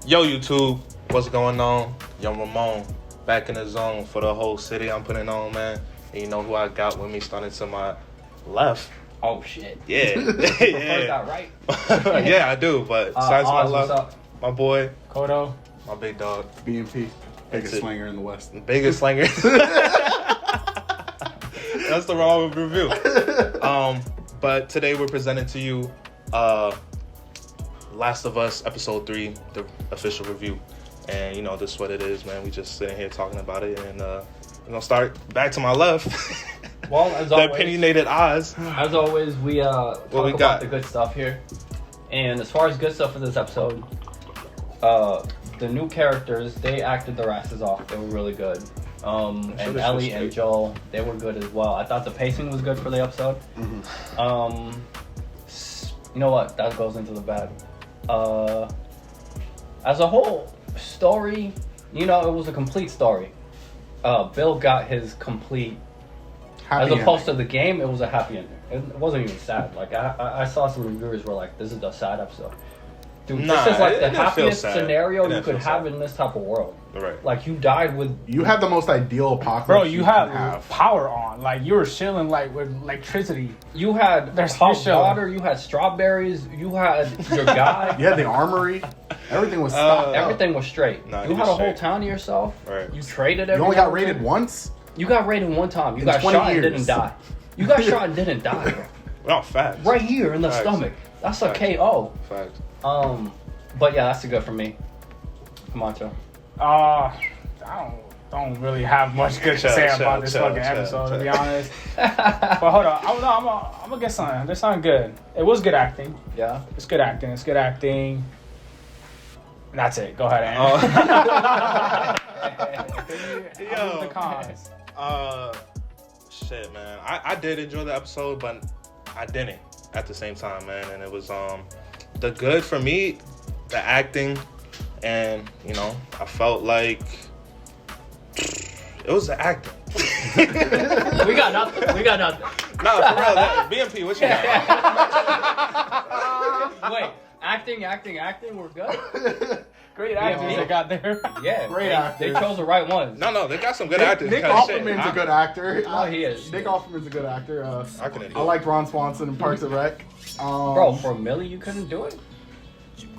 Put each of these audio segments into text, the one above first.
Yo, YouTube, what's going on? Young Ramon, back in the zone for the whole city. I'm putting on, man. And you know who I got with me starting to my left? Oh, shit. Yeah. First out right? Yeah, I do, but starting to my Oz, what's left, up? my boy, Kodo. my big dog. BMP. Biggest it. slinger in the West. Biggest slinger. That's the wrong review. But today we're presenting to you Last of Us Episode 3, the official review. And you know, this is what it is, man. We just sitting here talking about it, and we're gonna start back to my left. Well, as the always, opinionated Oz. as always, we talk we about got? the good stuff here. And as far as good stuff for this episode, the new characters, they acted their asses off. They were really good. And Ellie and Joel, they were good as well. I thought the pacing was good for the episode. Mm-hmm. You know what? That goes into the bad. As a whole story, you know, it was a complete story. Bill got his complete. Happy as opposed ending. to the game, it was a happy ending. It wasn't even sad. Like I saw some reviewers were like, "This is a sad episode." Dude, Nah, this is like it the didn't feel happiest sad. scenario It you didn't could feel have sad. in this type of world. Right. Like you died with. You had the most ideal apocalypse. Bro, you could had power on. Like, you were chilling, like, with electricity. You had There's hot fish on. water. You had strawberries. You had your guy. You had the armory. Everything was stocked up. Everything was straight. Nah, you he had was a whole straight. town to yourself. Right. You traded You everything. only got raided once? You got raided one time. You In got 20 shot and years. didn't die. You got shot and didn't die, bro. Oh, facts. Right here in the Facts. stomach. That's a Facts. KO. Facts. But yeah, that's a good for me. Camacho. I don't really have much good to say about this fucking chill, episode, to be chill. honest. But hold on. I'm gonna get something. There's something good. It was good acting. Yeah. It's good acting. It's good acting. And that's it. Go ahead, Andy. Yo. The cons. Shit, man. I did enjoy the episode, but I didn't at the same time, man. And it was the good for me, the acting, and you know, I felt like it was the acting. We got nothing. Nah, for real. BMP, what you got? Wait, acting, we're good? Great Yeah, actors me. that got there. Yeah. Great they actors. chose the right ones. No, they got some good Nick, actors. Nick because shit, Offerman's a good actor. No, he is. Nick Offerman's a good actor. I couldn't do I liked Ron Swanson in Parks and Rec. Bro, for Millie, you couldn't do it?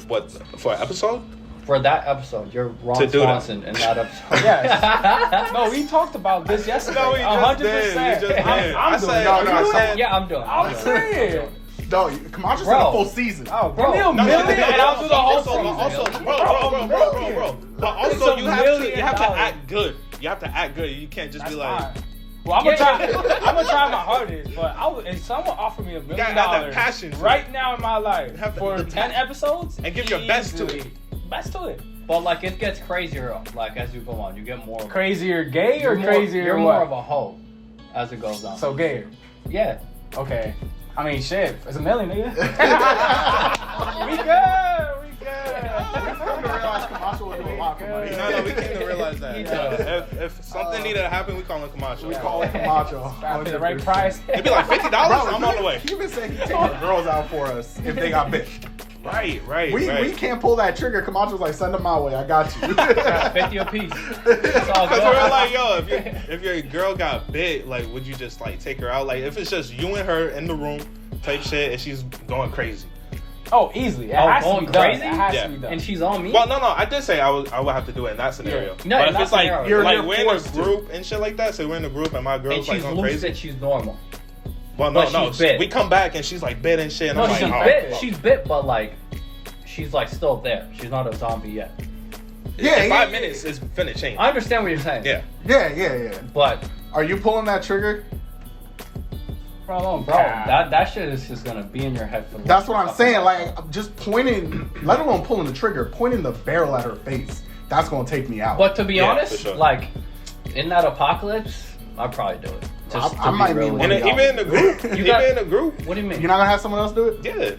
What, for an episode? For that episode, you're Ron To do that. Swanson in that episode. Yes. No, we talked about this yesterday. No, we just 100%. did. We just did. I'm I doing said- it. No, you I said- said- Yeah, I'm doing it. I'm saying. No, Camacho said Bro. a full season. Oh, Bro. give me a No, million no, and I'll do the whole also, season. bro. But It's also, $1 you million. have to act good. You have to act good. You can't just That's be like, fine. Well, I'm gonna try. I'm gonna try my hardest, but if someone offered me $1 million gotta have that passion to it. right now in my life have to- for 10 episodes, And give your best to it. easily. Best to it. But like it gets crazier like as you go on. You get more Crazier gay you're or more, crazier You're what? more of a hoe as it goes on. So gayer. yeah. Okay. I mean, shit. It's $1 million, nigga. we good. Come to realize Camacho would do a lot for money. no, we came to realize that. He does. If something needed to happen, we call him Camacho. We call it Camacho. Gotta pay the right price. It'd be like $50. I'm on the way. He been saying he'd take the girls out for us if they got bit. Right. We can't pull that trigger. Camacho's like, send them my way. I got you. 50 apiece. It's all Because good. we're like, yo, if your girl got bit, like, would you just like take her out? Like, if it's just you and her in the room, type shit, and she's going crazy. Oh, easily. It Oh, has to going be done. crazy? It has Yeah. to be done. And she's on me. Well, no, I did say I would have to do it in that scenario. No, but in if that it's like scenario. You're we're in a forced to. group and shit like that, so we're in a group and my and girl's like she's going loose crazy. that she's normal. Well, but no, she's bit. we come back and she's like bit and shit, and No, I'm like, she's oh, bit. fuck. She's bit, but like she's like still there. She's not a zombie yet. Yeah, in yeah, 5 minutes it's finna change. I understand what you're saying. Yeah. Yeah. But Are you pulling that trigger? bro, that shit is just gonna be in your head for. the That's rest what of I'm the saying. fucking Like, just pointing, let alone pulling the trigger, pointing the barrel at her face. That's gonna take me out. But to be Yeah, honest, for sure. like in that apocalypse, I'd probably do it. Just I to might be need real one with of you. And even in the group, You got- even in the group, What do you mean? You're not gonna have someone else do it? yeah.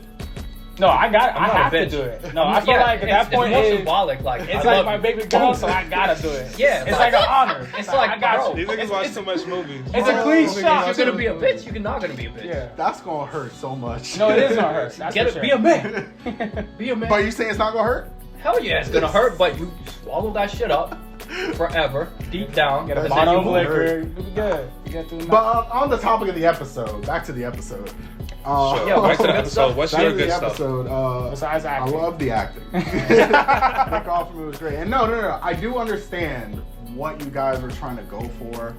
No, I I'm not a have to bitch. do it. No, I feel like at that point it's more it's symbolic. Like it's I like love my you. baby girl, so I gotta do it. Yeah, It's like an honor. It's like, I got bro, you. These niggas It's- watch it's- too much movies. It's a Bro, clean niggas shot. You're gonna be a bitch. You're not gonna be a bitch. Yeah. That's gonna hurt so much. No, it is gonna hurt. That's Get for it. Be sure. a man. Be a man. But you saying it's not gonna hurt? Hell yeah, it's gonna hurt, but you swallow that shit up forever, deep down. Get a and then bottle you of move. liquor. You'll be good. You get through the But night. on the topic of the episode, back to the episode. Sure. Yeah, Back to the good episode. stuff. What's Back your to good the stuff? episode. Besides I acting. love the acting. Nick Offerman was great. And no. I do understand what you guys were trying to go for.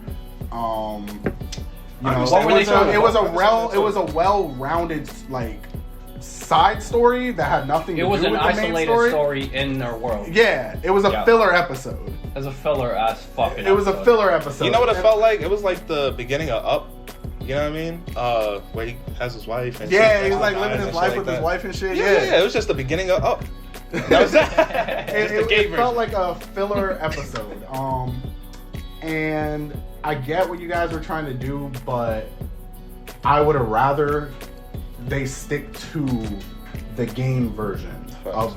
You know, What were they trying to it go was for? it was a well-rounded like side story that had nothing to It was do an with the main isolated story in their world. Yeah, it was a Yeah. filler episode. It was a filler ass fucking. It was a episode. filler episode. You know what it felt like? It was like the beginning of Up. You know what I mean? Where he has his wife and Yeah, she he was like dies living and his shit life like with his that. wife and shit. Yeah, it was just the beginning of Up. That was it. It felt like a filler episode. And I get what you guys were trying to do, but I would have rather they stick to the game version of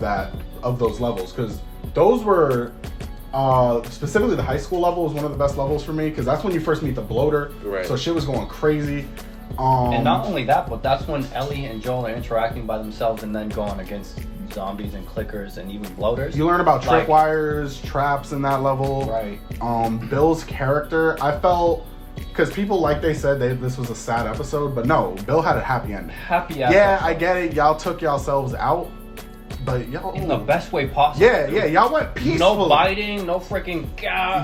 those levels, because those were specifically the high school level was one of the best levels for me, because that's when you first meet the bloater. Right. So shit was going crazy. And not only that, but that's when Ellie and Joel are interacting by themselves and then going against zombies and clickers and even bloaters. you learn about Like- tripwires, traps in that level. Right. Bill's character, I felt, because people, like they said, this was a sad episode, but no, Bill had a happy ending. Happy ass. Yeah, episode. I get it. Y'all took yourselves out, but y'all In the best way possible. Yeah, y'all went peacefully. No biting, no freaking.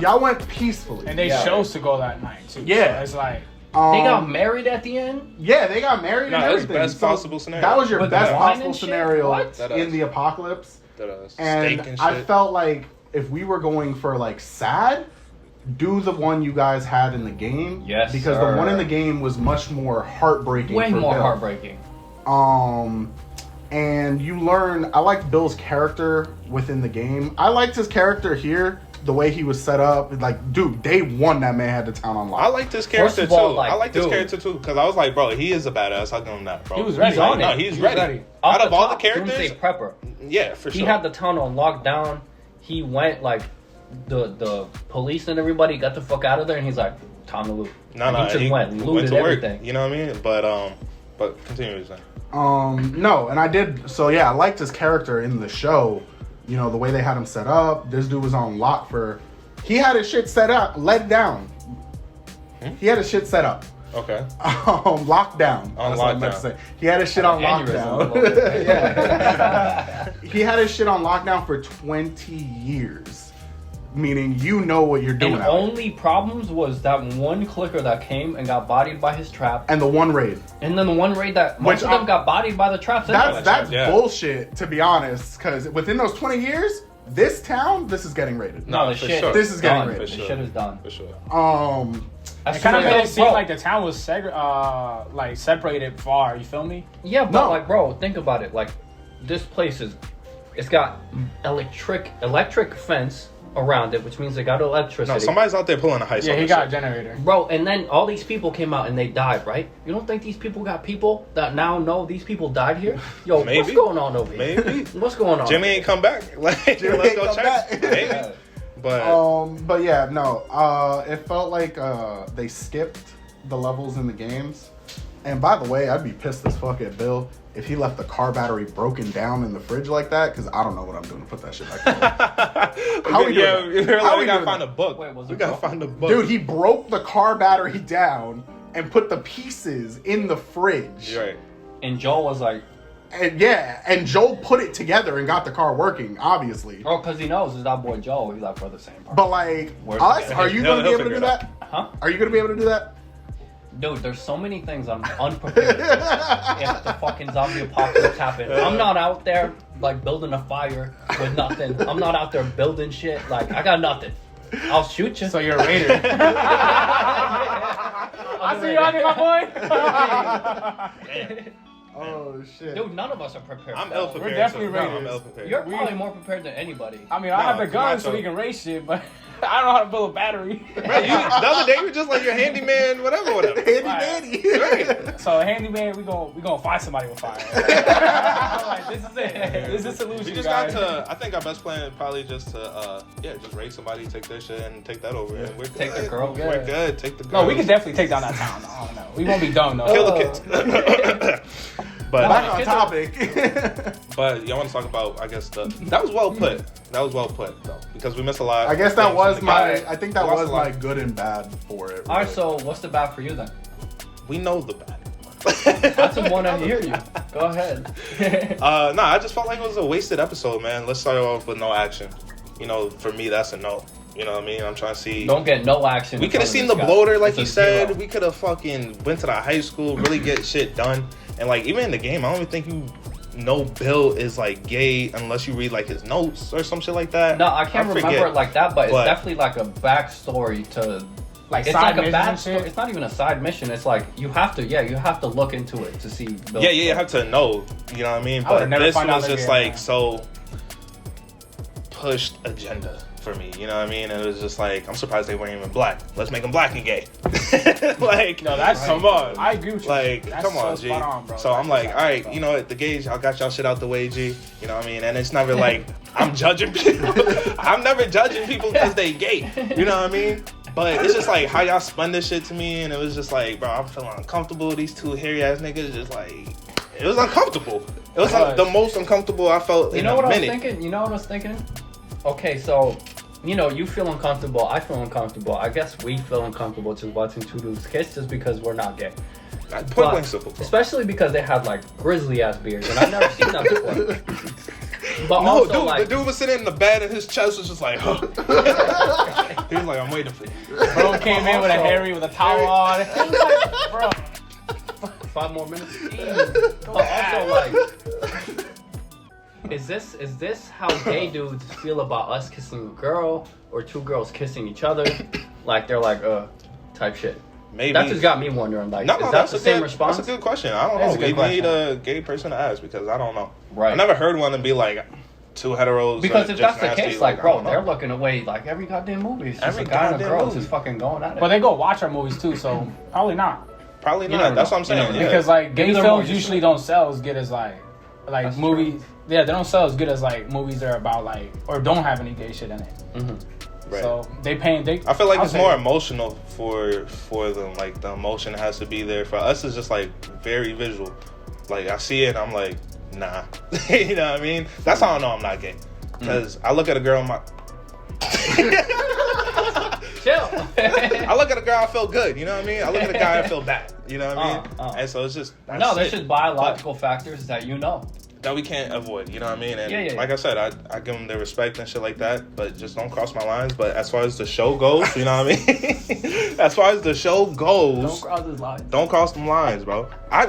Y'all went peacefully. And they Yeah. chose to go that night too. Yeah. So it's like They got married at the end. Yeah, they got married No, and it was everything. best possible scenario. That was your With best wine possible and shit? scenario What? That in is. the apocalypse. Steak And and I shit. felt like if we were going for like sad, do the one you guys had in the game. Yes, Because sir. the one in the game was much more heartbreaking. Way for more Bill. heartbreaking. And you learn. I like Bill's character within the game. I liked his character here, the way he was set up. Like, dude, day one, that man had the town on lock. I like this character First of all, too. like, I like this dude. character too because I was like, bro, he is a badass. How come not, bro? He was ready. He's on No, it. he's He was ready. ready. Off Out of all the top, characters, Doomsday Prepper. yeah, for sure. He had the town on lockdown. He went like the police and everybody got the fuck out of there, and he's like, time to loot. no, And no, he just he went, looted to work. everything. You know what I mean? But continue to say. No, and I did. So yeah, I liked his character in the show. You know, the way they had him set up. This dude was on lock for. He had his shit set up, let down. He had his shit set up. Okay. Locked down. On That's what I meant lockdown. to say. He had his shit on Aneurysm. lockdown. Yeah. He had his shit on lockdown for 20 years. Meaning you know what you're doing And out here. only problems was that one clicker that came and got bodied by his trap, And the one raid. and then the one raid that most Which of them I- got bodied by the traps. anyway. That's Yeah. bullshit, to be honest. Because within those 20 years, this town, this is getting raided. no, No, the for shit. sure. This is getting done. raided. The For sure. shit is done. For sure. As it kind of soon as made it those- seem bro, like the town was like separated far. You feel me? Yeah, but No. like, bro, think about it. Like, this place it's got electric fence around it, which means they got electricity. No, somebody's out there pulling a heist. Yeah, on he this got a shit. generator. Bro, and then all these people came out and they died, right? You don't think these people got people that now know these people died here? Yo, what's Maybe. going on over here? Maybe. What's going on? Jimmy ain't come back. Like, Jimmy let's ain't go come check. back. Maybe. Yeah. But Yeah, no. It felt like they skipped the levels in the games. And by the way, I'd be pissed as fuck at Bill if he left the car battery broken down in the fridge like that, because I don't know what I'm doing to put that shit back together. How we yeah, doing we that? How we gotta doing find that? a book. Wait, was we it gotta broken? find a book. Dude, he broke the car battery down and put the pieces in the fridge. You're right. And Joel was like, And Joel put it together and got the car working, obviously. oh, because he knows it's that boy Joel. He's like, we're the same person. But like, Where's us, the- are you He'll- gonna be he'll able to do figure it that? Huh? Are you gonna be able to do that? Dude, there's so many things I'm unprepared for if the fucking zombie apocalypse happens. I'm not out there, like, building a fire with nothing. I'm not out there building shit. Like, I got nothing. I'll shoot you. So you're a raider. I see you out here, my boy. Oh shit. Dude, none of us are prepared. I'm for ill that. prepared. definitely too. No, I'm raiders. ill prepared. You're probably more prepared than anybody. I mean, I have the No, gun so macho. we can race shit, but I don't know how to build a battery. Bro, the other day you were just like your handyman, whatever. Handy Right. dandy. So handyman, we gonna fight somebody with fire. I'm like, this is it. This is the solution. We just got guys. to. I think our best plan is probably just to, just raid somebody, take their shit, and take that over. And we're Take the good. girl. We're good. Take the girl. No, we can definitely take down that town. I don't know. We won't be dumb though. kill the kids. But Back on topic. but y'all want to talk about? I guess that was well put. That was well put though, because we missed a lot. I guess that things was in the game. I think that We lost was a lot. my good and bad for it. All right, really. so what's the bad for you then? We know the bad. I just want to hear you. Go ahead. No, I just felt like it was a wasted episode, man. Let's start off with no action. You know, for me, that's a no. You know what I mean? I'm trying to see. Don't get no action. We in could have front seen of the this guy. bloater, like It's a you said. zero. We could have fucking went to the high school, really get shit done. And like even in the game, I don't even think you know Bill is like gay unless you read like his notes or some shit like that. No, I can't remember forget. it like that, but it's But- definitely like a backstory to. Like It's side like a missions bad and story. shit. It's not even a side mission. It's like you have to look into it to see. Bill's Yeah, you story. have to know. You know what I mean? I would've But never this found out was the just game, like man. so pushed agenda for me. You know what I mean? And it was just like I'm surprised they weren't even black. Let's make them black and gay. Like, No, that's come on. I agree with you. Like, That's come on, so G. spot on, bro. So I'm like, all right, you know what? The gays, y'all got y'all shit out the way, G. You know what I mean? And it's never like I'm judging people. I'm never judging people because they gay. You know what I mean? But it's just like how y'all spun this shit to me, and it was just like, bro, I'm feeling uncomfortable. These two hairy ass niggas, just like, it was uncomfortable. It was like, the most uncomfortable I felt You in know a what I was minute. thinking? You know what I was thinking? Okay, so, you know, you feel uncomfortable, I feel uncomfortable. I guess we feel uncomfortable just watching two dudes kiss just because we're not gay. Point But- blank simple. Bro. Especially because they had like grizzly ass beards, and I've never seen that before. But No, also, dude, like, the dude was sitting in the bed and his chest was just like, huh. He was like, I'm waiting for you. Bro came in with a Harry with a towel on. It was like, bro. 5 more minutes. But also, like, is this how gay dudes feel about us kissing a girl or two girls kissing each other? Like they're like, type shit. Maybe. That just got me wondering. Like, No, is no, that that's the a same good, response? That's a good question. I don't That's know. a We good need question. a gay person to ask because I don't know. Right. I never heard one and be like two heteros. Because if just that's the nasty, case, like, I bro, don't know. they're looking away like every goddamn movie. It's just Every a guy and a goddamn girl movie. just fucking going at it. But they go watch our movies too, so probably not. Probably You not. never That's know. what I'm saying. You never know. Yeah. Because like gay Maybe they're more films used usually to it. don't sell as good as like That's movies. Yeah, they don't sell as good as like movies that are about like or don't have any gay shit in it. Right. So they paying. I feel like I'll it's say- more emotional for them. Like the emotion has to be there. For us, it's just like very visual. Like I see it, and I'm like, nah. You know what I mean? That's how I know I'm not gay. Because I look at a girl, Chill. I look at a girl, I feel good. You know what I mean? I look at a guy, I feel bad. You know what I mean? And so it's just no, that's there's it. just biological factors that you know. that we can't avoid. You know what I mean? And Yeah. like I said, I give them their respect and shit like that, but just don't cross my lines. But as far as the show goes, you know what I mean? As far as the show goes, Don't cross this line. don't cross them lines, bro.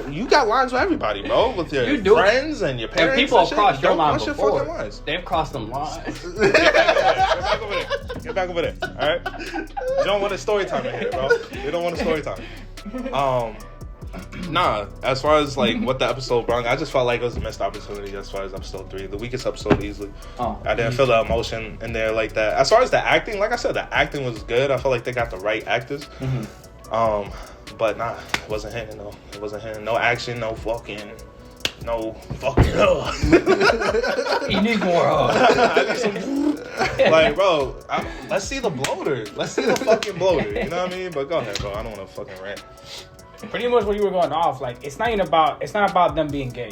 You got lines with everybody, bro. With your You do. friends and your And parents. people and have shit. crossed your Don't line cross your before. fucking lines. They've crossed them lines. Get back over there. Get back over there. All right. You don't want a story time in here, bro. You don't want a story time. Nah. As far as like what the episode brought, I just felt like it was a missed opportunity. As far as episode 3, the weakest episode easily. I didn't feel the emotion in there like that. As far as the acting, like I said, the acting was good. I felt like they got the right actors. But nah, it wasn't hitting though. It wasn't hitting. No action. No fucking. He needs more. I need some, like, bro, let's see the bloater. Let's see the fucking bloater. You know what I mean? But go ahead, bro. I don't want to fucking rant. Pretty much what you were going off. Like it's not about them being gay.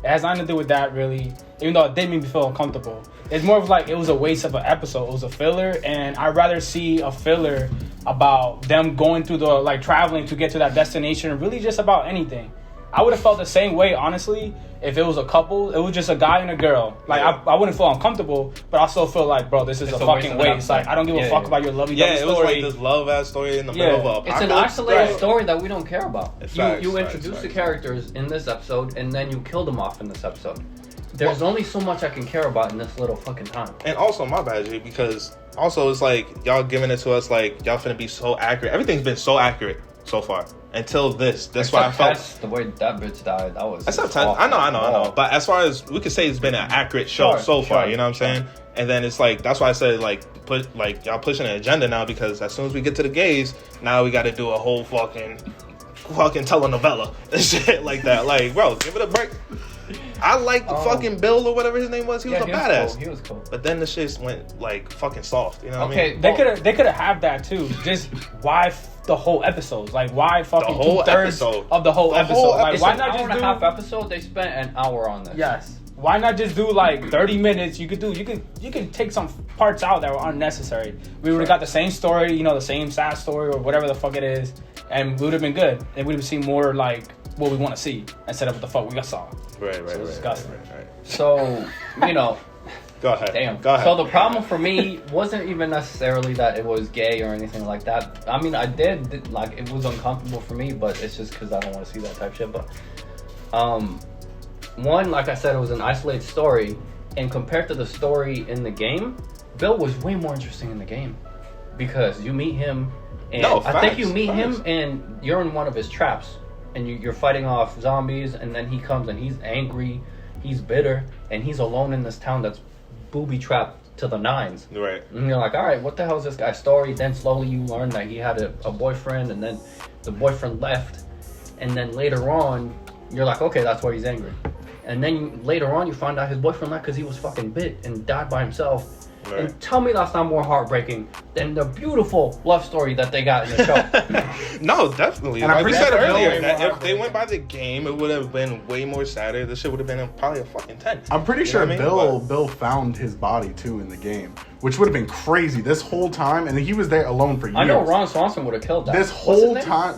It has nothing to do with that really. Even though it did make me feel uncomfortable. It's more of like it was a waste of an episode. It was a filler, and I'd rather see a filler about them going through the like traveling to get to that destination. Really, just about anything. I would have felt the same way, honestly, if it was a couple. It was just a guy and a girl. Like, Yeah. I wouldn't feel uncomfortable, but I still feel like, bro, this is It's a a waste fucking of an waste. Like, episode. I don't give a Yeah, fuck yeah. about your lovey-dovey Yeah, it was story. like this love ass story in the Yeah. middle of It's an apocalypse. isolated Right. story that we don't care about. Facts, You facts, introduce the facts. characters in this episode, and then you kill them off in this episode. There's only so much I can care about in this little fucking time. And also, my bad, G, because also it's like y'all giving it to us like y'all finna be so accurate. Everything's been so accurate so far until this. That's why I Except felt. Tess, the way that bitch died, that was. Except Tess. I know. But as far as we could say, it's been an accurate show Sure, so far. sure, You know what I'm saying? And then it's like that's why I said like put like y'all pushing an agenda now because as soon as we get to the gays, now we got to do a whole fucking telenovela and shit like that. Like, bro, give it a break. I like the fucking Bill or whatever his name was. He was a badass. Cool. He was cool. But then the shit went like fucking soft. You know what I Okay, mean? They could have had that too. Just why the whole episode? Like, why fucking whole 2/3 episode. of the whole The episode? whole Like, It's why an not hour just and a do? half episode? They spent an hour on this. Yes. Why not just do like 30 minutes? You can take some parts out that were unnecessary. We would have got the same story, the same sad story or whatever the fuck it is, and we would have been good. And we'd have seen more like what we want to see instead of what the fuck we got saw. Right. disgusting. So, Go ahead. damn. Go ahead. So the problem for me wasn't even necessarily that it was gay or anything like that. I mean, like, it was uncomfortable for me, but it's just because I don't want to see that type shit. But, one, like I said, it was an isolated story, and compared to the story in the game, Bill was way more interesting in the game because you meet him, and I think you meet him, and you're in one of his traps, and you're fighting off zombies, and then he comes and he's angry, he's bitter, and he's alone in this town that's booby trapped to the nines. Right. And you're like, all right, what the hell is this guy's story? Then slowly you learn that he had a boyfriend, and then the boyfriend left, and then later on, you're like, okay, that's why he's angry. And then later on, you find out his boyfriend left because he was fucking bit and died by himself. Right. And tell me that's not more heartbreaking than the beautiful love story that they got in the show. No, definitely. And I'm Like we pretty said sure earlier, Bill- that if they went by the game, it would have been way more sadder. This shit would have been probably a fucking 10. I'm pretty You sure know what I mean? Bill found his body too in the game, which would have been crazy this whole time, and he was there alone for years. I know Ron Swanson would have killed that. This What's his whole name? time,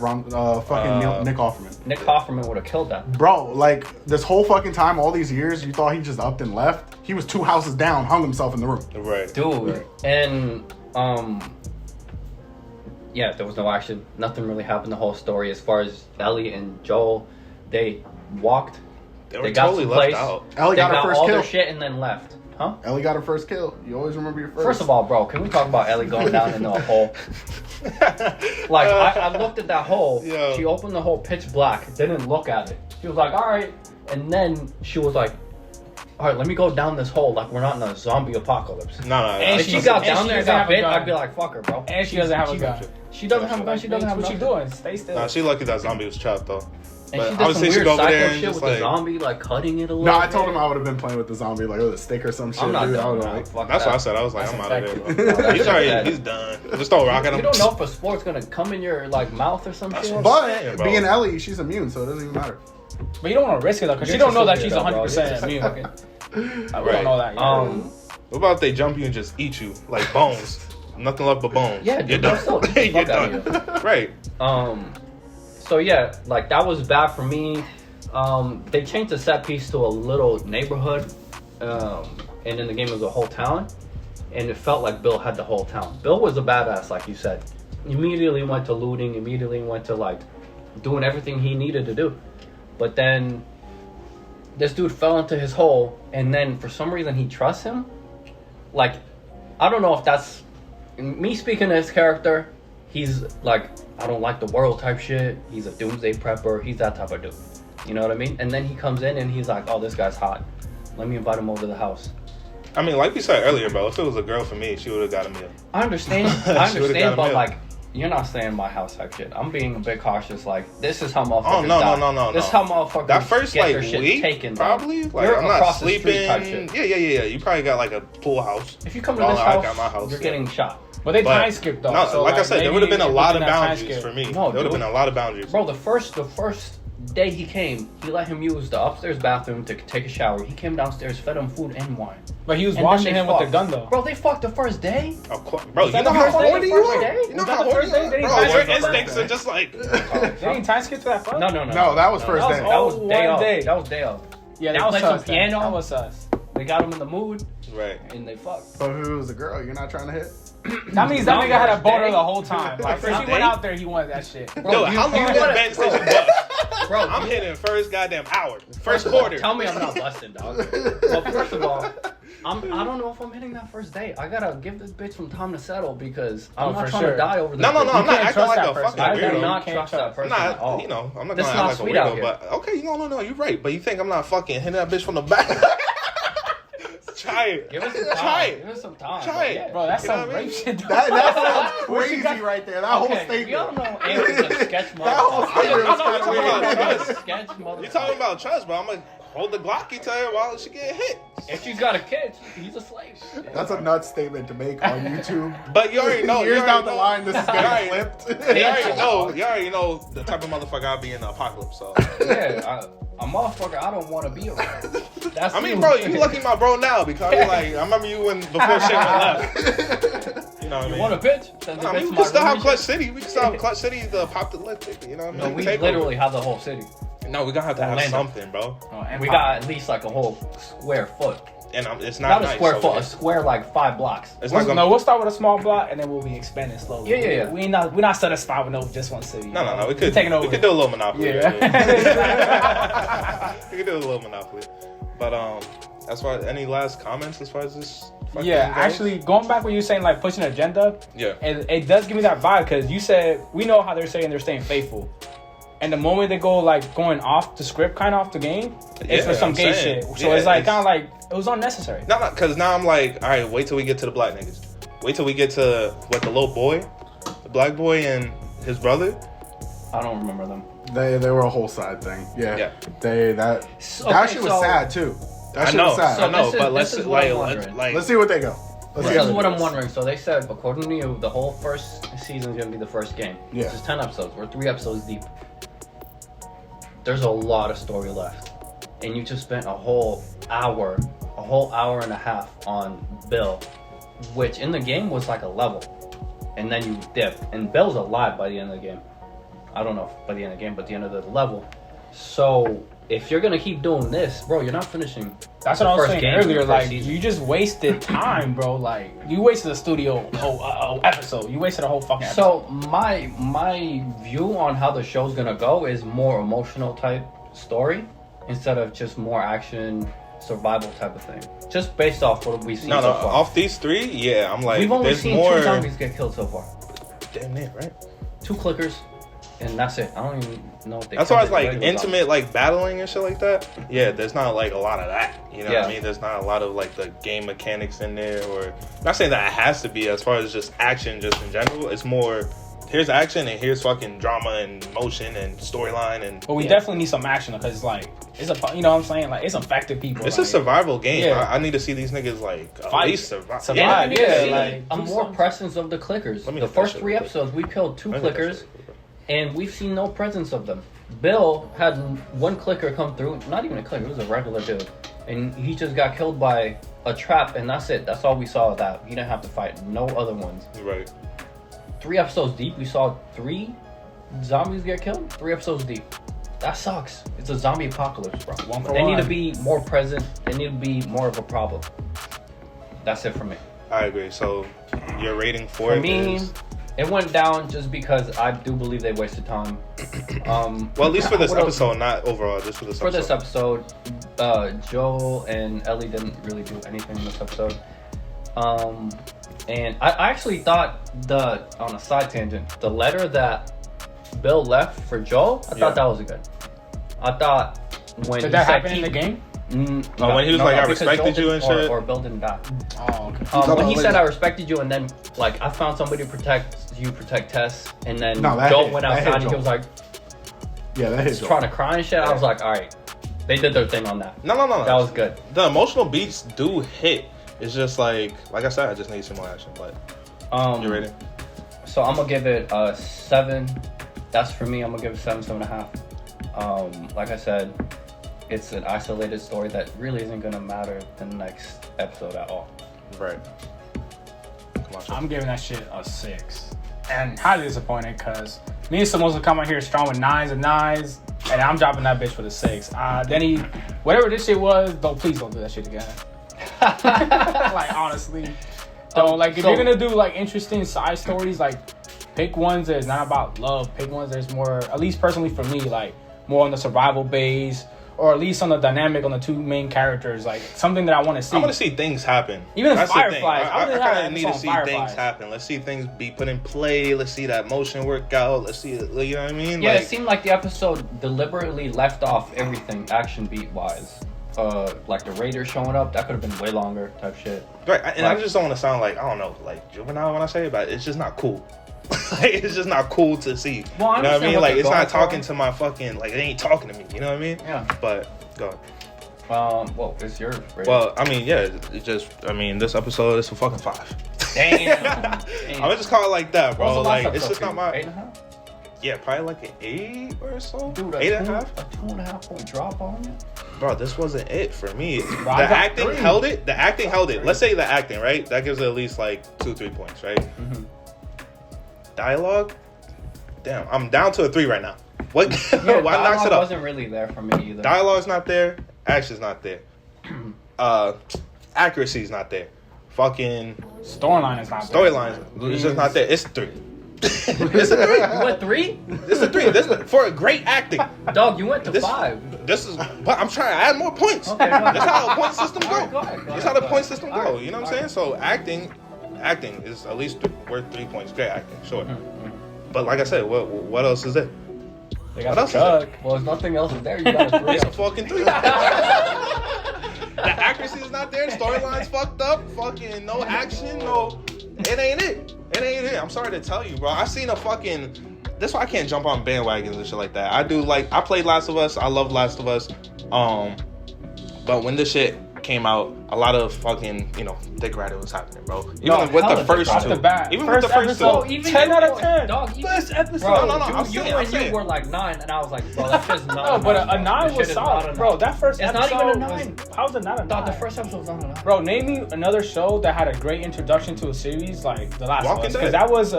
Nick Offerman. Nick Offerman would have killed that. Bro, like this whole fucking time, all these years, you thought he just upped and left. He was 2 houses down, hung himself in the room. Right. Dude, and yeah, there was no action. Nothing really happened the whole story. As far as Ellie and Joel, they walked. They were They got totally some left place. out. Ellie They got her got first all kill. their shit and then left. Huh? Ellie got her first kill. You always remember your first. First of all, bro, can we talk about Ellie going down into a hole? Like, I looked at that hole. Yo. She opened the hole pitch black. Didn't look at it. She was like, all right. And then she was like, all right, let me go down this hole like we're not in a zombie apocalypse. No. And If she she got and down she there and doesn't got have a bit, gun. I'd be like, fuck her, bro. And she doesn't have a gun. She doesn't have a gun. She doesn't have What you nothing. doing? Stay still. Nah, she lucky that zombie was trapped though. And But she I did would some say she weird go over psycho there and shit just with the like. zombie, like cutting it a little No, I bit. told him I would have been playing with the zombie like with a stick or some shit. I'm not dude. I done. was Nah, like, fuck That's that. what I said. I was like, That's I'm out of infected. there, No, bro. that's He's already, dead. he's done. Just throw a rock at him. You don't know if a sport's gonna come in your like mouth or some That's shit. what but saying, bro. being Ellie, she's immune, so it doesn't even matter. But you don't want to risk it though, because You're you don't know that just she's stupid, bro. 100% immune. We don't know that yet. What about if they jump you and just eat you like bones? Nothing left but bones. Yeah, you're dude, done. that's so- get the You're fuck outta done. Right. So yeah, like that was bad for me. They changed the set piece to a little neighborhood, and in the game it was a whole town, and it felt like Bill had the whole town. Bill was a badass, like you said. Immediately went to looting. Immediately went to like doing everything he needed to do. But then this dude fell into his hole, and then for some reason he trusts him. Like, I don't know if that's me speaking to his character. He's like, I don't like the world type shit. He's a doomsday prepper. He's that type of dude. You know what I mean? And then he comes in and he's like, oh, this guy's hot. Let me invite him over to the house. I mean, like we said earlier, bro. If it was a girl for me, she would have got a meal. I understand. She would've got a But meal. like, you're not staying in my house type shit. I'm being a bit cautious. Like, this is how motherfuckers Oh no, die. no. This is how motherfuckers That first get like their shit week, taken. dog. probably. Like You're I'm not across the street sleeping. type shit. Yeah. You probably got like a pool house. If you come to Oh, this I house, got my house, you're yeah. getting shot. But they But- time skipped though. No, so like I said, there would have been a maybe lot of within that time boundaries skip. for me. No, there would have dude. been a lot of boundaries. Bro, the first day he came, he let him use the upstairs bathroom to take a shower. He came downstairs, fed him food and wine. But he was And watching then they him with the fucked. gun though. Bro, they fucked the first day? Of course, bro. You that know the how first day? horny you First are. day? You know Was that how the horny first you day? are, They bro. didn't Your time skip instincts that? are just like. They didn't time skip to that part? No. No, that was first that day. was That was Oh, day one of. day. That was day of. Yeah, They that was played some sus. piano. That was sus. They got him in the mood, Right. and they fucked. But if it was a girl, you're not trying to hit. That means that No, nigga had a first boner day. the whole time. Like, first he First went day? out there, he wanted that shit. Yo, how long you has wanna- it been since you bust? Bro, I'm hitting first goddamn hour, first quarter. Tell me I'm not busting, dog. Well, first of all, I don't know if I'm hitting that first day. I gotta give this bitch some time to settle because I'm Oh, not for trying sure. to die over this. No, bitch. I'm not can't acting trust like that a person. fucking I do weirdo. not Can't trust that trust. person I'm at all. not, I'm not This gonna is not act like a sweet out weirdo, here. but okay, no, you're right. But you think I'm not fucking hitting that bitch from the back? Try it. Give us some time. Try it. Give us some time. Try but it. yeah. Bro, that's You know some what I mean? rape shit. Though. That sounds What you crazy got- right there. That whole Okay, statement. we all know Aaron's a sketch That whole motherfucker. statement was I'm kind talking of about weird. trust. Sketch motherfucker. You talking about trust, bro? I'm gonna hold the Glocky to her while she get hit. If she's got a kid, he's a slave. That's a nuts statement to make on YouTube. But you already know. Years you down already the know. line, this is getting flipped. You already know the type of motherfucker I'll be in the apocalypse. So Yeah, a motherfucker I don't want to be around. That's I mean, you. bro, you lucky my bro now because I remember you when before shit went left. You know what I You mean? want a pitch? Send the I bitch mean, to we my can still room have and Clutch shit. City. We can still have Clutch City, the apocalyptic. You know what I mean? No, we Takeover. literally have the whole city. No, we're gonna have to have Orlando. something, bro. And We got at least like a whole square foot. And it's Not not a nice square over foot, there. a square like 5 blocks. It's not gonna. No, we'll start with a small block and then we'll be expanding slowly. Yeah. We're not satisfied with just one city. No. We We're could taking over. We could do a little monopoly. Yeah. We could do a little monopoly. But as far as any last comments as far as this. fucking Yeah, goes? actually, going back when you were saying like pushing agenda, Yeah. it does give me that vibe because you said we know how they're saying they're staying faithful, and the moment they go like going off the script, kind of off the game, it's for Yeah, some I'm gay saying. shit. So Yeah, it's like it's- kind of like it was unnecessary. No, because now I'm like, all right, wait till we get to the black niggas. Wait till we get to what the little boy, the black boy and his brother. I don't remember them. They were a whole side thing. Yeah. Yeah. That Okay, shit was so- sad too. That I shit know, was sad. I know, this is- but this let's is what I'm like, wondering. Let's see what they go. Let's see This how is what they I'm go. wondering. So they said, according to you, the whole first season is going to be the first game. Yeah. Which is 10 episodes. We're 3 episodes deep. There's a lot of story left. And you just spent a whole hour and a half on Bill, which in the game was like a level. And then you dip. And Bill's alive by the end of the game. I don't know if by the end of the game, but the end of the level. So if you're going to keep doing this, bro, you're not finishing. That's the what I was first saying game from the earlier. first Like season. you just wasted time, bro. Like you wasted a studio episode. You wasted a whole fucking episode. So my view on how the show's gonna go is more emotional type story instead of just more action survival type of thing. Just based off what we've seen No, so far. off these 3, yeah, I'm like, We've only there's seen more. 2 zombies get killed so far. Damn near, right? 2 clickers, and that's it. I don't even know if they. That's why it's counted like regular intimate, like battling and shit like that. Yeah, there's not like a lot of that. You know what Yeah. I mean? There's not a lot of like the game mechanics in there, or not saying that it has to be. As far as just action, just in general, it's more. Here's action and here's fucking drama and emotion and storyline and. But we Yeah. definitely need some action because it's like it's a you know what I'm saying, like it's affected people. It's like, a survival game. Yeah. I need to see these niggas like at Fight. least survive. Survive. Yeah, Yeah, you need to see like, a do more something. presence of the clickers. Let me The hit that first shit 3 real quick. episodes, we killed 2 Let me hit that clickers. shit real quick. And we've seen no presence of them. Bill had 1 clicker come through, not even a clicker, it was a regular dude. And he just got killed by a trap, and that's it. That's all we saw of that. He didn't have to fight no other ones. Right. 3 episodes deep, we saw 3 zombies get killed. 3 episodes deep. That sucks. It's a zombie apocalypse, bro. One for They need to one. be more present. They need to be more of a problem. That's it for me. I agree. So your rating for For it me, is it went down just because I do believe they wasted time. well, at least for this what else? episode, not overall. Just for this For episode. this episode, Joel and Ellie didn't really do anything in this episode. And I actually thought on a side tangent, the letter that Bill left for Joel, I thought Yeah. that was good. I thought when Did he that said happen in the game? when he was like, I because respected Joel you and didn't- shit? or Bill didn't die. Oh, okay. When he about said later. I respected you, and then like I found somebody to protect you, protect Tess, and then No, that Joel hit- went that hit outside and he Joel. was like Yeah, that hit trying to cry and shit. I was like, all right, they did their thing on that. No. That was good. The emotional beats do hit. It's just like I said, I just need some more action. But you rating? So I'm gonna give it a 7. That's for me. I'm gonna give it 7, 7.5. Like I said, it's an isolated story that really isn't gonna matter in the next episode at all. Right. Come on. I'm giving that shit a 6. And highly disappointed because me and Simone will come out here strong with 9s and 9s, and I'm dropping that bitch with a 6. Then whatever this shit was, please don't do that shit again. Like honestly, like if so- you're gonna do like interesting side stories, like pick ones that's not about love. Pick ones that's more, at least personally for me, like more on the survival base, or at least on the dynamic on the 2 main characters, like something that I want to see. I want to see things happen. Even That's the thing. Fireflies. I I would've kind had of need some to see Fireflies. things happen. Let's see things be put in play. Let's see that motion work out. Let's see it. You know what I mean? Yeah, Like, it seemed like the episode deliberately left off everything action beat wise. Like the Raiders showing up, that could have been way longer type shit. right. And I like- just don't want to sound like I don't know, like juvenile when I say it, but it's just not cool. Like, it's just not cool to see. Well, I you know what I understand mean? what Like they're it's not going for. talking to my fucking like it ain't talking to me. You know what I mean? Yeah. But go ahead. Well, it's yours. Right? Well, I mean, yeah, it just, I mean, this episode is a fucking 5. Damn. I'm gonna just call it like that, What was bro. the last Like, it's episode just for not you? my. 8.5? Yeah, probably like an 8 or so. Dude, 8.5. A 2.5 point drop on you? Bro, this wasn't it for me. I The got acting 3. held it. The acting held it. Let's say the acting, right? That gives it at least like 2-3 points, right? Mm-hmm. Dialogue. Damn, I'm down to a 3 right now. What? Yeah, Why knocks it up? wasn't really there for me either. Dialogue's not there. Action's not there. Accuracy's not there. Fucking Storyline is not there. storyline is just not there. It's a 3. It's a 3. You went 3? It's a 3. This for a great acting. Dog, you went to This 5. This is. But I'm trying to add more points. Okay, go ahead. That's how the point system go. Alright, go ahead, That's how the go point ahead. system Alright, go. You know what I'm saying? So acting is at least worth 3 points. Great acting, sure. But like I said, what else is there? They What got else the is there? Chuck. Well, there's nothing else there. You got a 3. It's a fucking 3. The accuracy is not there. The storyline's fucked up. Fucking no action. No, it ain't it. It ain't it. I'm sorry to tell you, bro. I seen a fucking. That's why I can't jump on bandwagons and shit like that. I do like. I played Last of Us. I love Last of Us. But when this shit came out, a lot of fucking dick riding was happening, bro. Even No, with hella the dick first riding. two. Off the bat. Even First with the first episode, two. even 10 you- out of 10. Dog, even, First episode. bro, No, I'm you saying, and you were like 9, and I was like, bro, that's just not. No, but enough, a bro. 9 This was shit is not solid. enough. Bro, that first It's not episode even a 9. How's it not a 9? Dog, the first episode was not a 9. Bro, name me another show that had a great introduction to a series like The Last Walking of Us. Dead. Because that was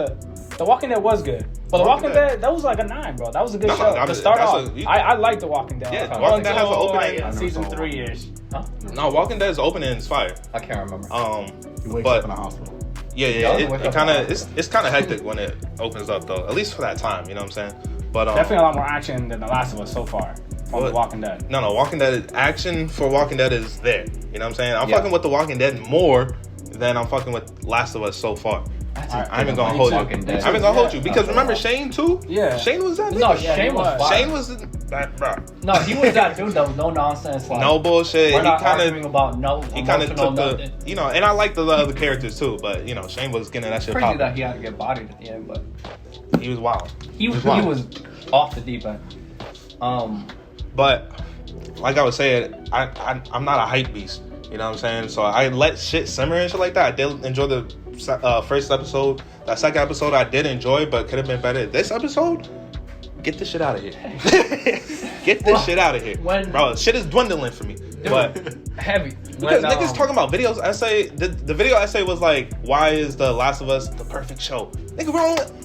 The Walking Dead was good. But The Walking Walking Dead. Dead, that was like a 9, bro. That was a good No, show. I mean, To start that's off, a- I like The Walking Dead. Yeah, Until, The Walking Dead has an opening. like, season 3-ish. Huh? No, Walking Dead's opening is fire. I can't remember. He wakes But- up in a hospital. Yeah, Yeah, it kind of it's kind of hectic when it opens up though. At least for that time, you know what I'm saying? But Definitely a lot more action than The Last of Us so far from The What? Walking Dead. No, Walking Dead action for Walking Dead is there. You know what I'm saying? I'm Yeah. fucking with The Walking Dead more than I'm fucking with Last of Us so far. I ain't gonna hold you. Walking Dead. I ain't gonna hold you Yeah. because remember Shane too? Yeah. Shane was that. No, nigga. Yeah, Shane he was was. fire. Shane was that bro. No, he was that dude that was no nonsense. Like, No bullshit. We're He not kind arguing of about no. he kind of emotional took the nothing. and I like the other characters too, but Shane was getting that shit Crazy popping. that he had to get bodied at the end, but He was wild. he was wild. off the deep end. But like I was saying, I'm not a hype beast. You know what I'm saying? So I let shit simmer and shit like that. I did enjoy the first episode. That second episode I did enjoy, but could have been better. This episode, get this shit out of here. Get this shit out of here. Bro, shit is dwindling for me. But Heavy. because niggas talking about videos essay, the video essay was like, why is The Last of Us the perfect show? Nigga, we're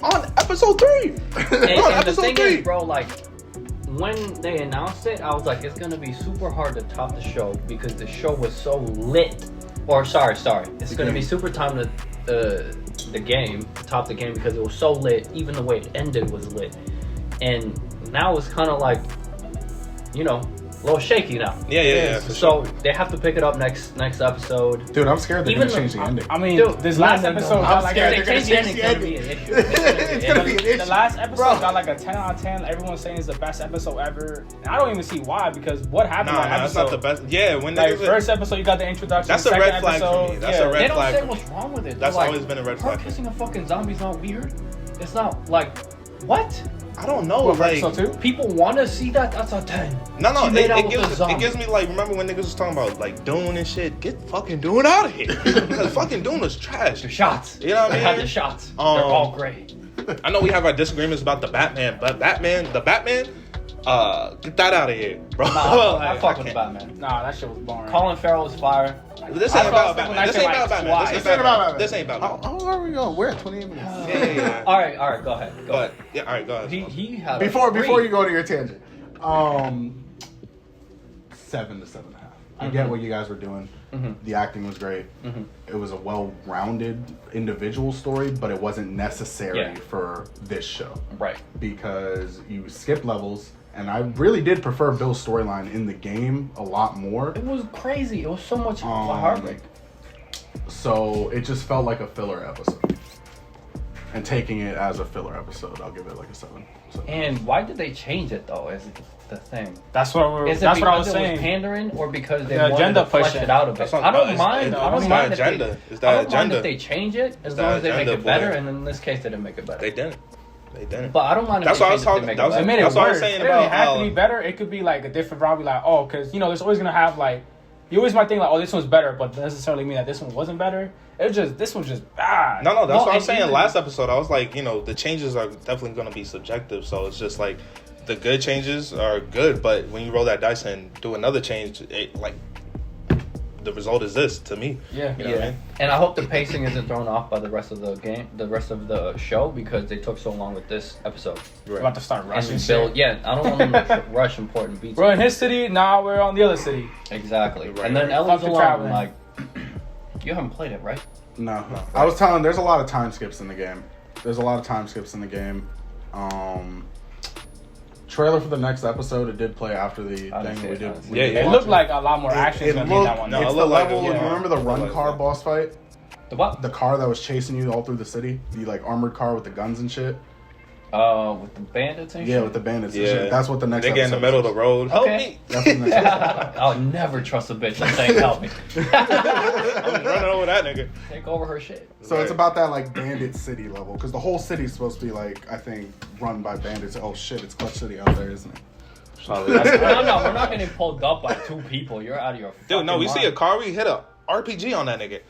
on episode 3. And, We're on and the episode thing 3. is, bro, like when they announced it, I was like, it's gonna be super hard to top the show because the show was so lit. Or sorry, it's gonna be super time to the game, to top the game because it was so lit. Even the way it ended was lit, and now it's kind of like, a little shaky now. Yeah. for So sure. they have to pick it up next episode. Dude, I'm scared they're Even gonna change the ending. I mean, Dude, this last no. episode I'm got like scared a, they're gonna Change the change ending the is gonna be ending. an issue. It's gonna be an issue. the last episode Bro. got like a 10 out of 10. Everyone's saying it's the best episode ever. And I don't even see why because what happened Nah, in that that's episode? not the best. Yeah, when Like niggas first episode, you got the introduction. That's a second red flag for episode, me. That's yeah. a red They don't flag say for what's wrong with it. That's They're always been a red her flag for me. kissing a fucking zombie's not weird. It's not like what? I don't know. What, like, episode 2? People want to see that. That's a 10. no, She made out it with a gives zombie. it gives me like remember when niggas was talking about like Dune and shit. Get fucking Dune out of here because fucking Dune was trash. The shots. You know what I They had mean? the shots. They're all great. I know we have our disagreements about the Batman, but the Batman, get that out of here, bro. Nah, I fuck with can't. Batman. Nah, that shit was boring. Colin Farrell was fire. This I ain't thought about that when Batman. I This said ain't like about Batman. twice. This This ain't about Batman. This ain't about How Batman. long are we going? We're at 28 minutes. Yeah. All right, go ahead. Go But ahead. yeah, all right, go ahead. He had Before a you go to your tangent, 7 to 7.5. I get what you guys were doing. The acting was great. It was a well-rounded individual story, but it wasn't necessary Yeah. for this show right. because you skip levels. And I really did prefer Bill's storyline in the game a lot more. It was crazy. It was so much heartbreak. So it just felt like a filler episode. And taking it as a filler episode, I'll give it like a 7. And why did they change it though? Is the thing? That's what we're. Is it That's because what I was it saying. was pandering, or because they The wanted agenda to flesh pushing. it out a bit? That's not- I don't it's- mind. it's I don't that mind if agenda. they. It's that I don't mind agenda. if they change it as It's long that as they make agenda, it better. boy. And in this case, they didn't make it better. They didn't. They didn't. But I don't mind. That's if they what I was change it to talking- make that was- better. It made it That's what I was worse. saying It didn't about have how- to be better. It could be like a different route. Be like, oh, because there's always gonna have like, you always might think like, oh, this one's better, but doesn't necessarily mean that this one wasn't better. It was just this one's just bad. No, that's No, what I was and saying even- last episode. I was like, the changes are definitely going to be subjective. So it's just like the good changes are good, but when you roll that dice and do another change, the result is this to me. Yeah. You know what I mean? And I hope the pacing isn't thrown off by the rest of the game, the rest of the show, because they took so long with this episode. We're about to start rushing And shit. build, yeah, I don't want them to rush important beats. We're in his city, now we're on the other city. Exactly. Right, And then right. Ellie's Fuck the alone, traveling. like, you haven't played it, right? No. I was telling. There's a lot of time skips in the game. There's a lot of time skips in the game. Trailer for the next episode. It did play after the I didn't thing see we it, I did. didn't see we it. did Yeah, It watch looked like a lot more action It gonna be in that looked- one. No, it's it the looked like level. it was- You remember the it run looked car like- boss fight? The what? The car that was chasing you all through the city. The like armored car with the guns and shit. With the bandits and Yeah, shit? with the bandits. And Yeah. shit. That's what the next. They get in the episode middle of is. the road. Help Okay. me! That's what the next episode. I'll never trust a bitch that's saying help me. I'm running over that nigga. Take over her shit. So it's Right. about that like bandit city level because the whole city's supposed to be like I think run by bandits. Oh shit, it's Clutch City out there, isn't it? No, we're not getting pulled up by two people. You're out of your fucking Dude, no, we mind. see a car, we hit a RPG on that nigga.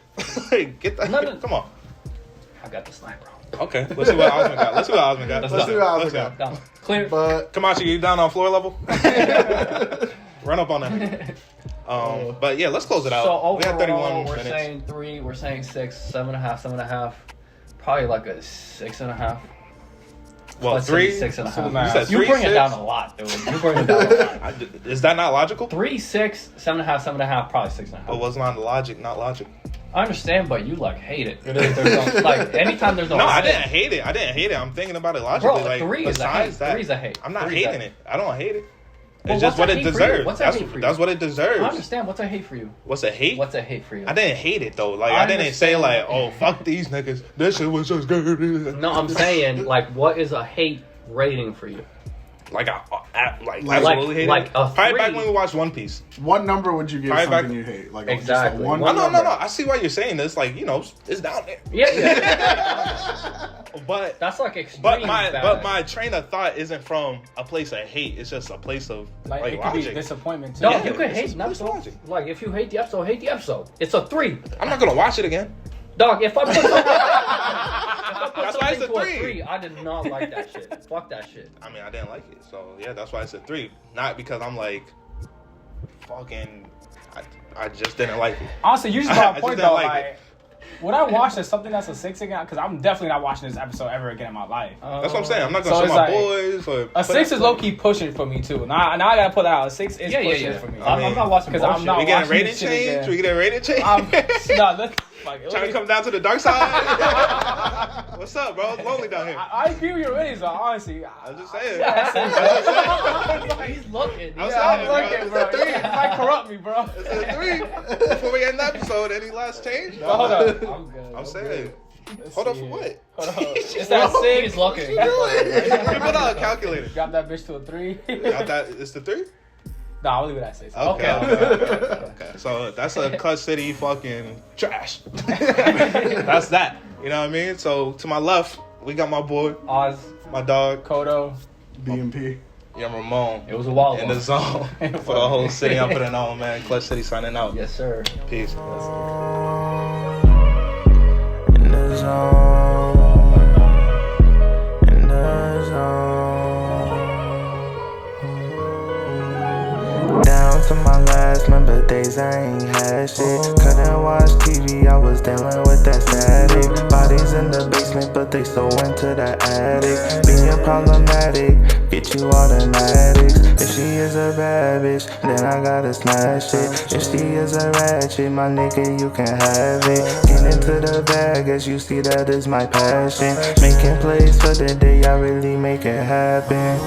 Like, get that. No, no. Come on. I got the sniper. Okay, let's see what Osmond got. Let's see what Osmond got. Let's Let's go. see what Let's Osmond go. got. Down. Clear. But Kamachi, you down on floor level? Run up on that nigga. But yeah, let's close it out. So We had overall, 31 we're minutes. saying 3, we're saying 6, 7.5, 7.5. Probably like a 6.5. Well, Let's say 3. 6.5. You said You 3, bring it 6? down a lot, dude. You bring it down a lot. Is that not logical? 3, 6, 7.5, 7.5, probably 6.5. But was not logic, not logic. I understand, but you like hate it. There's no, like anytime there's no. No, I six- didn't hate it. I didn't hate it. I'm thinking about it logically. Bro, like, 3 is a hate. besides that, 3 is a hate. I'm not 3 is a hating it. I don't hate it. Well, It's just what's what a it hate for you? deserves. What's a That's hate for you? that's what it deserves. I understand. What's a hate for you? What's a hate? What's a hate for you? I didn't hate it though. Like I I didn't say understand. like, oh fuck these niggas. This shit was just good. No, I'm saying like, what is a hate rating for you? Like I Like- absolutely hate like it. a Probably back 3. when we watched One Piece. what number would you give Probably something back- you hate? Like Exactly. just a one. No, number? I see why you're saying this. Like, it's down there. Yeah. But That's like extreme. my bad. my train of thought isn't from a place of hate. It's just a place of Like, like it could be logic. disappointment too. No, Yeah, you could it's hate just- an it's episode. logic. Like if you hate the episode, hate the episode. It's a 3. I'm not gonna watch it again. Dog, if I put something, That's why it's a to 3. I did not like that shit. Fuck that shit. I mean, I didn't like it, so yeah, that's why it's a 3. Not because I'm like, fucking, I just didn't like it. Honestly, you just I brought a just point didn't though. like Like, would I watch something that's a 6 again? Because I'm definitely not watching this episode ever again in my life. That's what I'm saying. I'm not gonna So show it's my like, boys or A 6 is low key pushing for me too. Now I gotta put that out. A 6 is Yeah, yeah, pushing yeah. for me. I'm not watching because I'm bullshit. not we getting watching rating this shit change. again. We getting rating change. No, let's like Trying to come down to the dark side. What's up, bro? It's lonely down here. I agree with your ratings, though. Honestly, I'm just saying. He's looking. I'm yeah, I'm saying, looking, bro. bro. You might corrupt me, bro. It's a 3. Before we end the episode, any last change? But hold on. I'm good. I'm saying. Let's Hold on see for here. what? Hold on. It's that He's 6. looking. Put out a calculator. Drop that bitch to a 3. Got that? It's the 3. Nah, I'll leave it at 6. Okay. So that's a Cut City fucking trash. That's that. You know what I mean? So to my left, we got my boy, Oz. my dog, Kodo. BMP. Young Ramon. It was a wild In one. the zone for the whole city. I'm putting on, man. Clutch City signing out. Yes, sir. Peace. In the zone, in the zone. Down to my last member days, I ain't had shit. Couldn't watch TV, I was dealing with that static. Bodies in the basement, but they so into that attic. Being problematic, get you automatics. If she is a bad bitch, then I gotta smash it. If she is a ratchet, my nigga, you can have it. Get into the bag, as you see, that is my passion. Making plays for the day, I really make it happen.